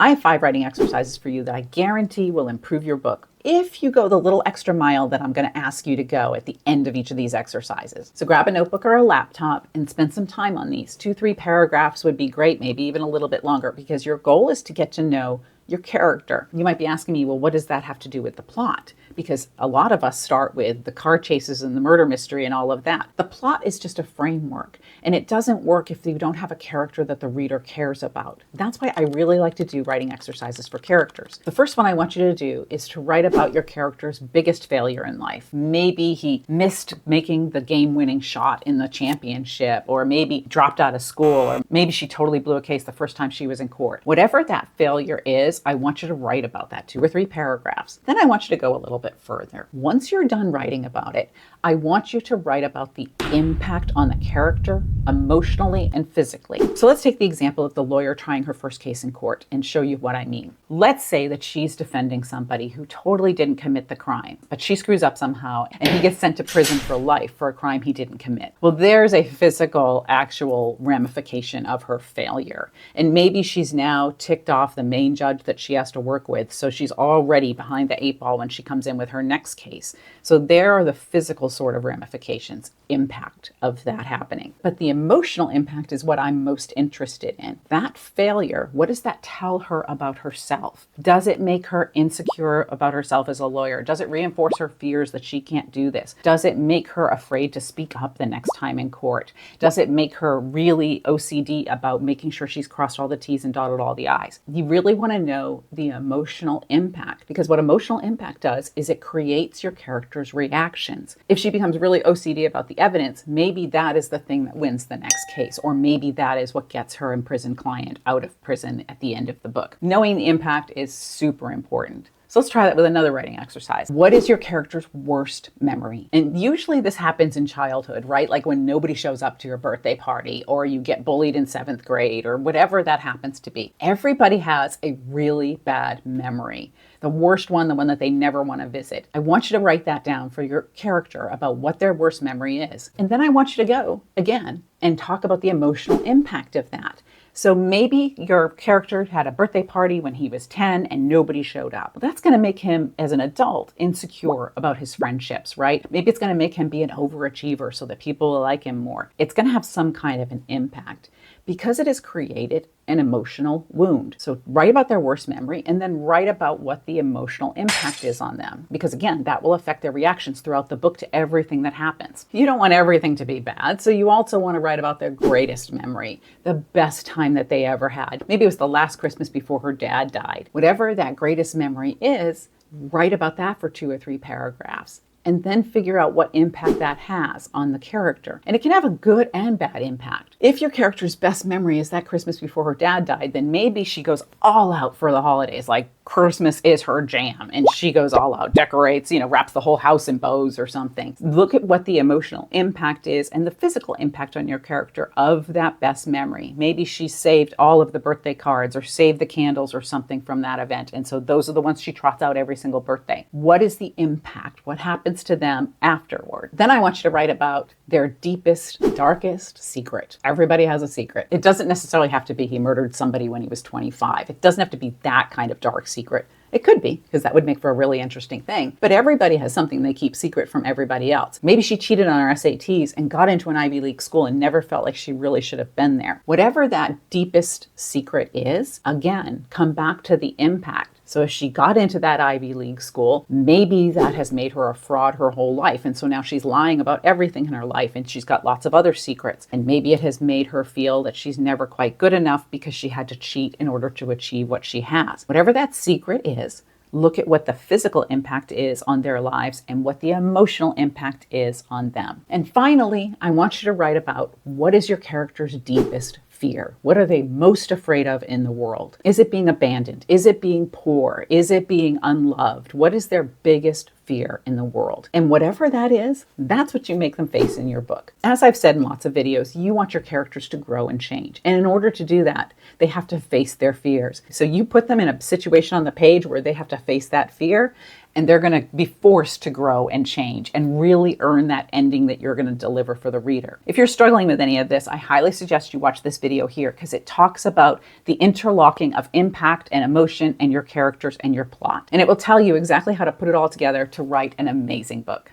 I have 5 writing exercises for you that I guarantee will improve your book if you go the little extra mile that I'm going to ask you to go at the end of each of these exercises. So grab a notebook or a laptop and spend some time on these. 2-3 paragraphs would be great, maybe even a little bit longer, because your goal is to get to know your character. You might be asking me, well, what does that have to do with the plot? Because a lot of us start with the car chases and the murder mystery and all of that. The plot is just a framework, and it doesn't work if you don't have a character that the reader cares about. That's why I really like to do writing exercises for characters. The first one I want you to do is to write about your character's biggest failure in life. Maybe he missed making the game-winning shot in the championship, or maybe dropped out of school, or maybe she totally blew a case the first time she was in court. Whatever that failure is, I want you to write about that, 2 or 3 paragraphs. Then I want you to go a little bit further. Once you're done writing about it, I want you to write about the impact on the character emotionally and physically. So let's take the example of the lawyer trying her first case in court and show you what I mean. Let's say that she's defending somebody who totally didn't commit the crime, but she screws up somehow and he gets sent to prison for life for a crime he didn't commit. Well, there's a physical, actual ramification of her failure. And maybe she's now ticked off the main judge that she has to work with, so she's already behind the 8 ball when she comes in with her next case. So there are the physical sort of ramifications, impact of that happening. But the emotional impact is what I'm most interested in. That failure, what does that tell her about herself? Does it make her insecure about herself as a lawyer? Does it reinforce her fears that she can't do this? Does it make her afraid to speak up the next time in court? Does it make her really OCD about making sure she's crossed all the T's and dotted all the I's? You really want to know the emotional impact, because what emotional impact does is it creates your character's reactions. If she becomes really OCD about the evidence, maybe that is the thing that wins the next case, or maybe that is what gets her imprisoned client out of prison at the end of the book. Knowing the impact is super important. So let's try that with another writing exercise. What is your character's worst memory? And usually this happens in childhood, right? Like when nobody shows up to your birthday party, or you get bullied in 7th grade, or whatever that happens to be. Everybody has a really bad memory. The worst one, the one that they never want to visit. I want you to write that down for your character about what their worst memory is. And then I want you to go again and talk about the emotional impact of that. So maybe your character had a birthday party when he was 10 and nobody showed up. Well, that's going to make him, as an adult, insecure about his friendships, right? Maybe it's going to make him be an overachiever so that people will like him more. It's going to have some kind of an impact because it has created an emotional wound. So write about their worst memory and then write about what the emotional impact is on them. Because again, that will affect their reactions throughout the book to everything that happens. You don't want everything to be bad, so you also want to write about their greatest memory, the best time that they ever had. Maybe it was the last Christmas before her dad died. Whatever that greatest memory is, write about that for 2 or 3 paragraphs. And then figure out what impact that has on the character. And it can have a good and bad impact. If your character's best memory is that Christmas before her dad died, then maybe she goes all out for the holidays, like Christmas is her jam, and she goes all out, decorates, wraps the whole house in bows or something. Look at what the emotional impact is and the physical impact on your character of that best memory. Maybe she saved all of the birthday cards or saved the candles or something from that event, and so those are the ones she trots out every single birthday. What is the impact? What happens to them afterward? Then I want you to write about their deepest, darkest secret. Everybody has a secret. It doesn't necessarily have to be he murdered somebody when he was 25. It doesn't have to be that kind of dark secret. It could be, because that would make for a really interesting thing. But everybody has something they keep secret from everybody else. Maybe she cheated on her SATs and got into an Ivy League school and never felt like she really should have been there. Whatever that deepest secret is, again, come back to the impact. So if she got into that Ivy League school, maybe that has made her a fraud her whole life. And so now she's lying about everything in her life and she's got lots of other secrets. And maybe it has made her feel that she's never quite good enough because she had to cheat in order to achieve what she has. Whatever that secret is, look at what the physical impact is on their lives and what the emotional impact is on them. And finally, I want you to write about what is your character's deepest fear. What are they most afraid of in the world? Is it being abandoned? Is it being poor? Is it being unloved? What is their biggest fear in the world. And whatever that is, that's what you make them face in your book. As I've said in lots of videos, you want your characters to grow and change. And in order to do that, they have to face their fears. So you put them in a situation on the page where they have to face that fear, and they're going to be forced to grow and change and really earn that ending that you're going to deliver for the reader. If you're struggling with any of this, I highly suggest you watch this video here because it talks about the interlocking of impact and emotion and your characters and your plot. And it will tell you exactly how to put it all together to write an amazing book.